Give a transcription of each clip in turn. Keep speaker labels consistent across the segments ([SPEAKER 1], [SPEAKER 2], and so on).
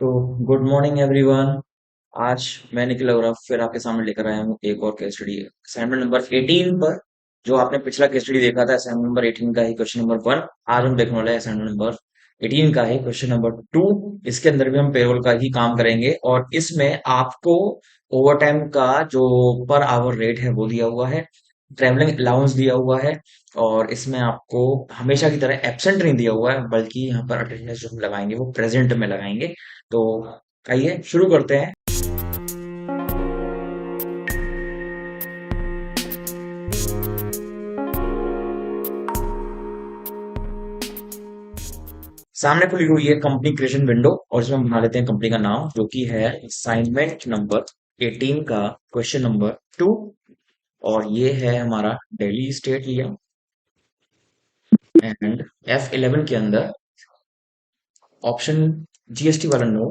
[SPEAKER 1] तो good morning everyone. आज मैं निखिल अग्रवाल फिर आपके सामने लेकर आया हूँ एक और केस स्टडी असाइनमेंट नंबर 18 पर। जो आपने पिछला केस स्टडी देखा था असाइनमेंट नंबर 18 का ही क्वेश्चन नंबर 1, आज हम देखने वाले हैं असाइनमेंट नंबर 18 का ही क्वेश्चन नंबर 2। इसके अंदर भी हम पेरोल का ही काम करेंगे और इसमें आपको ओवर टाइम का जो पर आवर रेट है वो दिया हुआ है, ट्रेवलिंग अलाउंस दिया हुआ है, और इसमें आपको हमेशा की तरह एब्सेंट नहीं दिया हुआ है, बल्कि यहाँ पर अटेंडेंस जो हम लगाएंगे वो प्रेजेंट में लगाएंगे। तो आइए शुरू करते हैं। सामने खुली हुई है कंपनी क्रिएशन विंडो और इसमें हम बना लेते हैं कंपनी का नाम, जो कि है असाइनमेंट नंबर 18 का क्वेश्चन नंबर 2। और ये है हमारा दिल्ली स्टेट लिया, एंड F11 के अंदर ऑप्शन जीएसटी वाला नो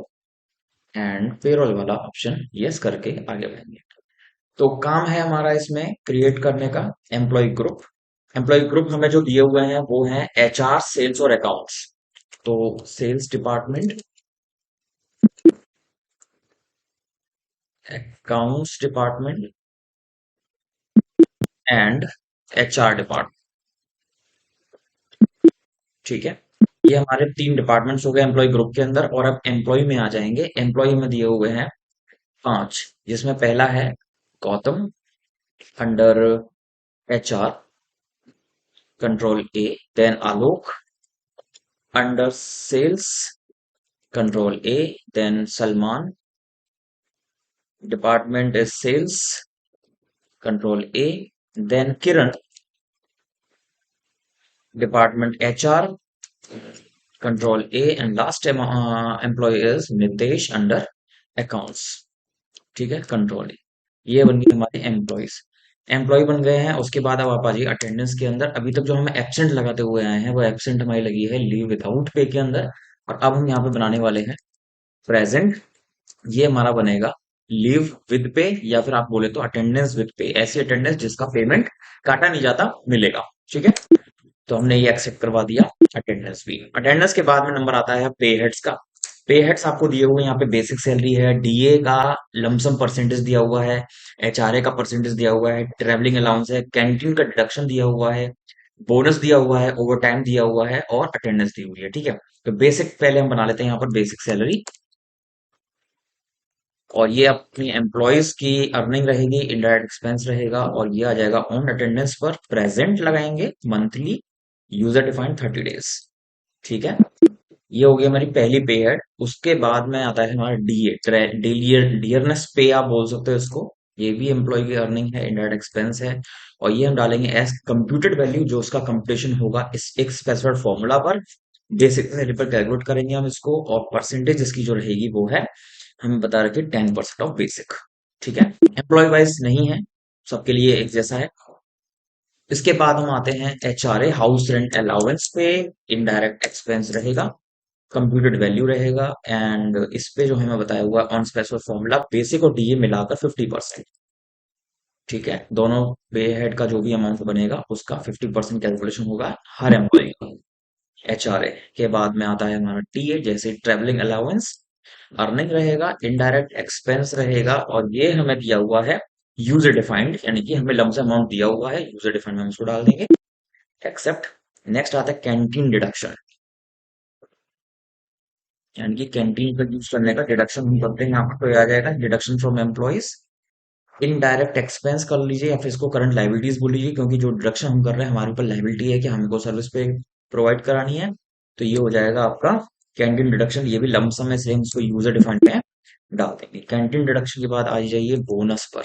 [SPEAKER 1] एंड पेरोल वाला ऑप्शन यस करके आगे बढ़ेंगे। तो काम है हमारा इसमें क्रिएट करने का एम्प्लॉय ग्रुप। एम्प्लॉय ग्रुप हमें जो दिए हुए हैं वो हैं HR, सेल्स और अकाउंट्स। तो sales department, accounts department and HR department. ठीक है, ये हमारे तीन डिपार्टमेंट्स हो गए एम्प्लॉय ग्रुप के अंदर। और अब एम्प्लॉय में आ जाएंगे। एम्प्लॉय में दिए हुए हैं 5, जिसमें पहला है Gautam under HR control A, then Alok under sales control A, then Salman department is sales control A, then Kiran department HR control A, and last employee is Nitesh under accounts. ठीक है, कंट्रोल A। ये बन गए हमारे एम्प्लॉयज। एम्प्लॉय बन गए हैं। उसके बाद अब आप आ जाइए अटेंडेंस के अंदर। अभी तक जो हमें एब्सेंट लगाते हुए आए हैं वो एब्सेंट हमारी लगी है लीव विदाउट पे के अंदर, और अब हम यहाँ पे बनाने वाले हैं प्रेजेंट। ये हमारा बनेगा लीव विद पे, या फिर आप बोले तो अटेंडेंस विद पे। ऐसी अटेंडेंस जिसका पेमेंट काटा नहीं जाता मिलेगा। ठीक है, तो हमने ये एक्सेप्ट करवा दिया अटेंडेंस भी। अटेंडेंस के बाद में नंबर आता है पे हेड्स का। पे हेड्स आपको दिए हुए हैं यहाँ पे। बेसिक सैलरी है, डीए का लमसम परसेंटेज दिया हुआ है, एचआरए का परसेंटेज दिया हुआ है, ट्रेवलिंग अलाउंस है, कैंटीन का डिडक्शन दिया हुआ है, बोनस दिया हुआ है, ओवर टाइम दिया हुआ है और अटेंडेंस दी हुई है। ठीक है, तो बेसिक पहले हम बना लेते हैं यहाँ पर बेसिक सैलरी। और ये अपनी एम्प्लॉयज की अर्निंग रहेगी, इनडायरेक्ट एक्सपेंस रहेगा, और ये आ जाएगा ऑन अटेंडेंस पर प्रेजेंट लगाएंगे मंथली, यूजर डिफाइंड 30 डेज। ठीक है, ये हो गई हमारी पहली पे हेड। उसके बाद में आता है हमारा डीए, डियरनेस पे आप बोल सकते हो इसको। ये भी एम्प्लॉय की अर्निंग है, इनडायरेक्ट एक्सपेंस है, और ये हम डालेंगे एज कंप्यूटेड वैल्यू, जो उसका कंप्यूटेशन होगा इस एक स्पेसिफाइड फॉर्मूला पर। बेसिक सैलरी पर कैलकुलेट करेंगे हम इसको, और परसेंटेज इसकी जो रहेगी वो है, हमें बता रखे 10% ऑफ बेसिक। ठीक है, एम्प्लॉय वाइज नहीं है, सबके लिए एक जैसा है। इसके बाद हम आते हैं एचआरए, हाउस रेंट अलाउंस पे इनडायरेक्ट एक्सपेंस रहेगा, कंप्यूटेड वैल्यू रहेगा, एंड इस पे जो हमें बताया हुआ ऑन स्पेसिफिक फॉर्मूला बेसिक और डीए मिलाकर 50%। ठीक है, दोनों पे हेड का जो भी अमाउंट बनेगा उसका 50% कैलकुलेशन होगा हर एम्प्लॉय का। एचआरए के बाद में आता है हमारा टीए, जैसे ट्रेवलिंग अलाउंस, अर्निंग रहेगा, इनडायरेक्ट एक्सपेंस रहेगा, और ये हमें दिया हुआ है यूजर डिफाइंड, यानी कि हमें लमसम अमाउंट दिया हुआ है, यूजर डिफाइंड में हम इसको डाल देंगे, एक्सेप्ट। नेक्स्ट आता है कैंटीन डिडक्शन, यानी कि कैंटीन का यूज करने का डिडक्शन हम करते हैं यहाँ पर। तो ये आ जाएगा deduction from employees. Indirect expense कर लीजिए या फिर इसको करंट लाइबिलिटीज बोल लीजिए, क्योंकि जो डिडक्शन हम कर रहे हैं हमारे ऊपर लाइबिलिटी है कि हमको सर्विस पे प्रोवाइड करानी है। तो ये हो जाएगा आपका कैंटीन डिडक्शन। ये भी लमसम में सेम इसको यूजर डिफाइंड में डाल देंगे। कैंटीन डिडक्शन के बाद आ जाइए बोनस पर।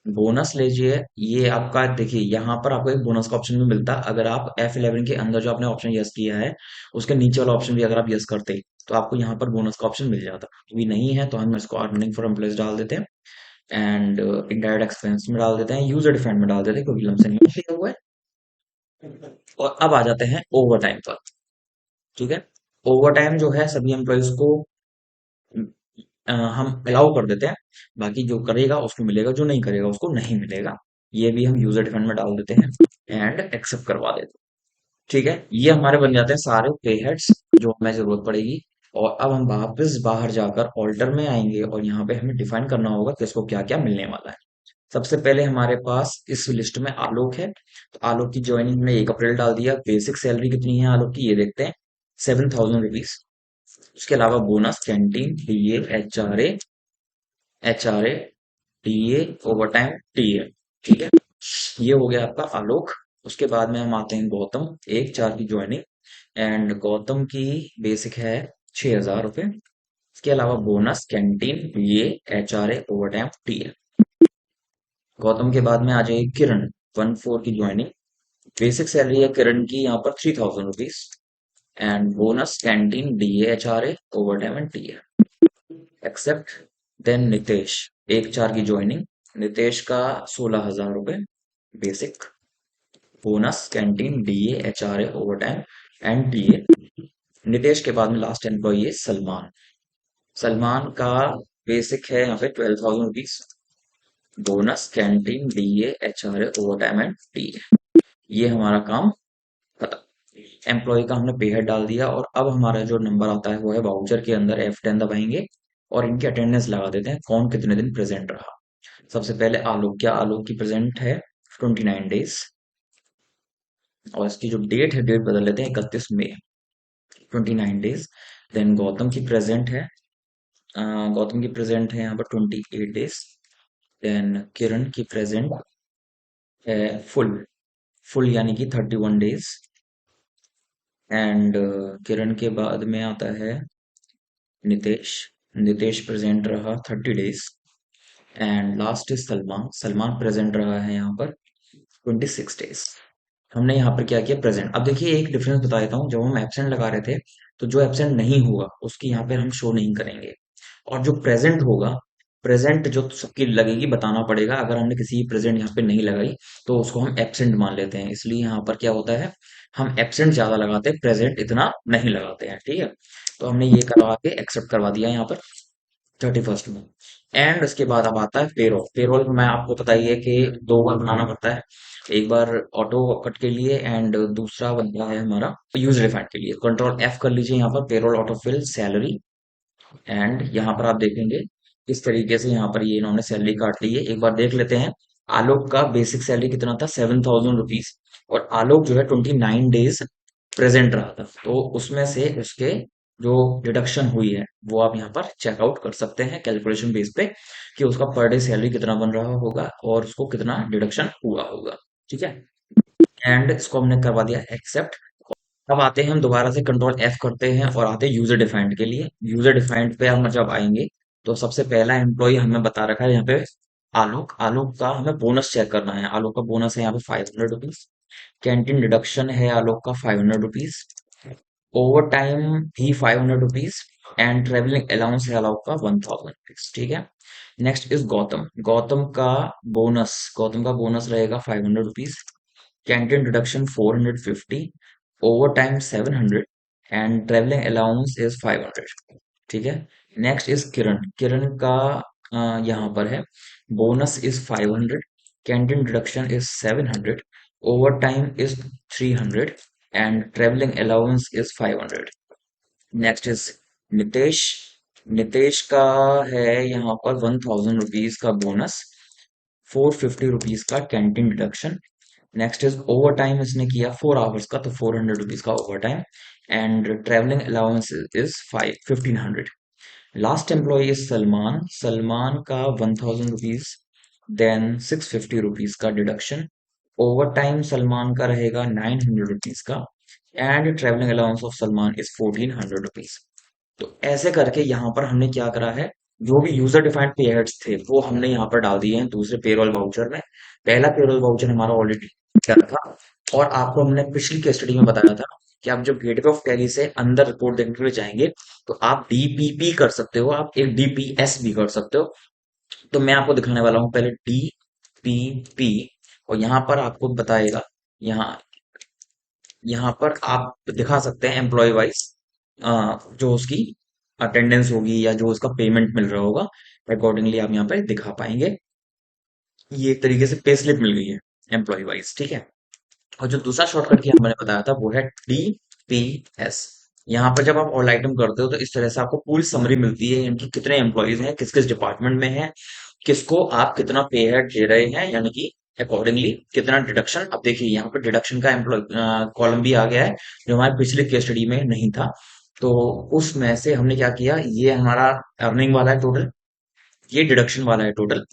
[SPEAKER 1] बोनस लीजिए, ये आपका देखिए यहाँ पर आपको एक बोनस का ऑप्शन भी मिलता है। अगर आप F11 के अंदर जो आपने ऑप्शन यस किया है उसके नीचे वाला ऑप्शन भी अगर आप यस करते तो आपको यहाँ पर बोनस का ऑप्शन मिल जाता। अभी नहीं है तो हम इसको अर्निंग फॉर एम्प्लॉइज डाल देते हैं, एंड इनडायरेक्ट एक्सपेंस में डाल देते हैं, यूजर डिफाइंड में डाल देते हैं, क्योंकि लमसम में लिखा हुआ है। और अब आ जाते हैं ओवर टाइम पर। ठीक है, ओवर टाइम जो है सभी एम्प्लॉयज को हम अलाउ कर देते हैं। बाकी जो करेगा उसको मिलेगा, जो नहीं करेगा उसको नहीं मिलेगा। ये भी हम यूजर डिफाइंड में डाल देते हैं एंड एक्सेप्ट करवा देते हैं। ठीक है, ये हमारे बन जाते हैं सारे पे हेड्स जो हमें जरूरत पड़ेगी और अब हम वापस बाहर जाकर ऑल्टर में आएंगे और यहाँ पे हमें डिफाइन करना होगा कि इसको क्या क्या मिलने वाला है। सबसे पहले हमारे पास इस लिस्ट में आलोक है, तो आलोक की ज्वाइनिंग में 1 अप्रैल डाल दिया। बेसिक सैलरी कितनी है आलोक की, ये देखते हैं, 7,000 रुपीज। उसके अलावा bonus, canteen, DA, H R A, DA, overtime, TA. ठीक है, ये हो गया आपका आलोक। उसके बाद में हम आते हैं गौतम, 1/4 की ज्वाइनिंग, एंड गौतम की बेसिक है 6,000 रुपये। इसके अलावा bonus, canteen, DA, H R A, overtime, TA. Gautam के बाद में आ जाएगी किरण, 1/4 की ज्वाइनिंग। बेसिक सैलरी है किरण की यहाँ पर 3,000 rupees, and bonus, canteen, DA, H R A, overtime and TA. Except. Then Nitesh, 1/4 की ज्वाइनिंग। नितेश का 16,000 रुपये basic, bonus, canteen, DA, H R A, overtime and TA. Nitesh के बाद में लास्ट एम्प्लॉई है सलमान। सलमान का बेसिक है यहाँ पे 12,000 rupees, bonus, canteen, DA, H R A, overtime and TA. ये हमारा काम खत्म। एम्प्लॉय का हमने पे हेड डाल दिया, और अब हमारा जो नंबर आता है वो है वाउचर के अंदर F10 दबाएंगे और इनकी अटेंडेंस लगा देते हैं, कौन कितने दिन प्रेजेंट रहा। सबसे पहले आलोक, क्या आलोक की प्रेजेंट है 29 डेज, और इसकी जो डेट है, डेट बदल लेते हैं, 31 मई, 29 डेज। देन गौतम की प्रेजेंट है, गौतम की प्रेजेंट है यहाँ पर 28 डेज। देन किरण की प्रेजेंट है फुल, फुल यानी कि 31 डेज। एंड किरण के बाद में आता है नितेश, नितेश प्रेजेंट रहा 30 days. And last is Salman, Salman present रहा है यहाँ पर 26 डेज। हमने यहाँ पर क्या किया, प्रेजेंट। अब देखिए एक डिफरेंस बता देता हूँ, जब हम एब्सेंट लगा रहे थे तो जो एब्सेंट नहीं हुआ उसकी यहाँ पर हम शो नहीं करेंगे, और जो प्रेजेंट होगा, प्रेजेंट जो सबकी लगेगी बताना पड़ेगा। अगर हमने किसी की प्रेजेंट यहाँ पे नहीं लगाई तो उसको हम एब्सेंट मान लेते हैं, इसलिए यहाँ पर क्या होता है, हम एब्सेंट ज्यादा लगाते हैं, प्रेजेंट इतना नहीं लगाते हैं। ठीक है, तो हमने ये करवा के एक्सेप्ट करवा दिया यहाँ पर 31 में। एंड उसके बाद अब आता है पेरोल। पेरोल में आपको पता ही है कि 2 बार बनाना पड़ता है, एक बार ऑटो कट के लिए एंड दूसरा बनता है हमारा यूज रिफंड के लिए। कंट्रोल F कर लीजिए यहाँ पर, payroll auto fill salary, and यहाँ पर आप देखेंगे इस तरीके से यहाँ पर ये इन्होंने सैलरी काट ली है। एक बार देख लेते हैं, आलोक का बेसिक सैलरी कितना था, 7,000 रुपीज, और आलोक जो है 29 डेज प्रेजेंट रहा था, तो उसमें से उसके जो डिडक्शन हुई है वो आप यहाँ पर चेकआउट कर सकते हैं कैलकुलेशन बेस पे, कि उसका पर डे सैलरी कितना बन रहा होगा और उसको कितना डिडक्शन हुआ होगा। ठीक है, एंड इसको हमने करवा दिया एक्सेप्ट। अब आते हैं हम दोबारा से कंट्रोल F करते हैं और आते हैं यूजर डिफाइंड के लिए। यूजर डिफाइंड पे हम जब आएंगे तो सबसे पहला एम्प्लॉय हमें बता रखा है यहाँ पे आलोक। आलोक का हमें बोनस चेक करना है, आलोक का बोनस है यहाँ पे 500 रुपीज। कैंटीन डिडक्शन है आलोक का 500 रुपीज, ओवर टाइम भी 500 रुपीज, एंड ट्रेवलिंग अलाउंस है आलोक का 1,000 रुपीज। ठीक है, नेक्स्ट इज गौतम। गौतम का बोनस रहेगा 500 rupees, canteen deduction 450, over time 700, and travelling allowance is 500। ठीक है, नेक्स्ट इज किरण। किरण का यहाँ पर है bonus is 500, canteen deduction is 700, overtime is 300, and travelling allowance is 500। Next is Nitesh. Nitesh का है यहाँ पर 1,000 रुपीज का बोनस, 450 रुपीज का canteen deduction. Next is overtime, इसने किया 4 आवर्स का, तो 400 रुपीज का overtime, and travelling allowance is 1500। Last employee is Salman. Salman का 1,000 रुपीज, देन 650 रुपीज का डिडक्शन, ओवर टाइम सलमान का रहेगा 900 रुपीज का, and travelling allowance of Salman is 1,400 rupees. तो ऐसे करके यहाँ पर हमने क्या करा है, जो भी यूजर डिफाइंड पे हेड्स थे वो हमने यहाँ पर डाल दिए हैं दूसरे पेरोल वाउचर में। पहला पेरोल वाउचर हमारा ऑलरेडी क्या था, और आपको हमने पिछली केस स्टडी में बताया था कि आप जब गेटवे ऑफ टैली से अंदर रिपोर्ट देखने के लिए जाएंगे तो आप डीपीपी कर सकते हो, आप एक डीपीएस भी कर सकते हो। तो मैं आपको दिखाने वाला हूँ पहले डीपीपी, और यहाँ पर आपको बताएगा, यहाँ यहाँ पर आप दिखा सकते हैं एम्प्लॉय वाइज जो उसकी अटेंडेंस होगी या जो उसका पेमेंट मिल रहा होगा, अकॉर्डिंगली आप यहाँ पे दिखा पाएंगे। ये एक तरीके से पे स्लिप मिल गई है एम्प्लॉय वाइज। ठीक है, और जो दूसरा शॉर्टकट की मैंने बताया था वो है डीपीएस। यहाँ पर जब आप ऑल आइटम करते हो तो इस तरह से आपको पूरी समरी मिलती है, यानी कि कितने एम्प्लॉयज हैं, किस किस डिपार्टमेंट में हैं, किसको आप कितना पे हेड दे रहे हैं, यानी कि अकॉर्डिंगली कितना डिडक्शन। अब देखिए यहाँ पर डिडक्शन का एम्प्लॉय कॉलम भी आ गया है, जो हमारे पिछले केस स्टडी में नहीं था। तो उसमें से हमने क्या किया, ये हमारा अर्निंग वाला है टोटल, ये डिडक्शन वाला है टोटल।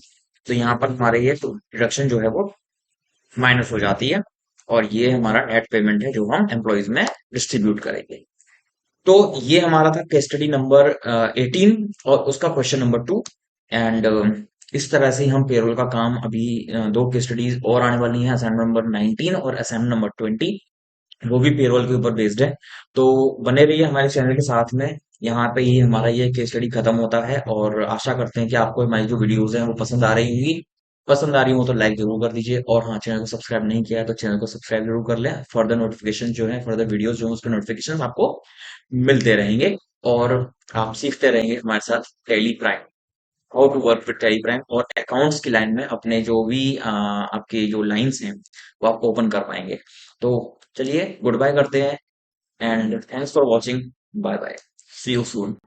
[SPEAKER 1] तो यहाँ पर हमारे ये डिडक्शन जो है वो माइनस हो जाती है, और ये हमारा नेट पेमेंट है जो हम एम्प्लॉयज में डिस्ट्रीब्यूट करेंगे। तो ये हमारा था केस स्टडी नंबर 18 और उसका क्वेश्चन नंबर 2। एंड इस तरह से हम पेरोल का काम अभी दो केस स्टडीज और आने वाली हैं, असाइनमेंट नंबर 19 और असाइनमेंट नंबर 20, वो भी पेरोल के ऊपर बेस्ड है। तो बने रहिए हमारे चैनल के साथ में। यहाँ पे ही हमारा ये केस स्टडी खत्म होता है, और आशा करते हैं कि आपको हमारी जो वीडियोस हैं वो पसंद आ रही होंगी। पसंद आ रही हो तो लाइक जरूर कर दीजिए, और हाँ, चैनल को सब्सक्राइब नहीं किया है तो चैनल को सब्सक्राइब जरूर कर लें। फर्दर नोटिफिकेशन जो है, फर्दर वीडियोस जो है, उसके नोटिफिकेशन आपको मिलते रहेंगे। और आप सीखते रहेंगे हमारे साथ Tally Prime, how to work with Tally Prime, और अकाउंट्स की लाइन में अपने जो भी आपके जो लाइंस हैं वो आप ओपन कर पाएंगे। तो चलिए गुड बाय करते हैं, and thanks for watching. Bye bye, see you soon.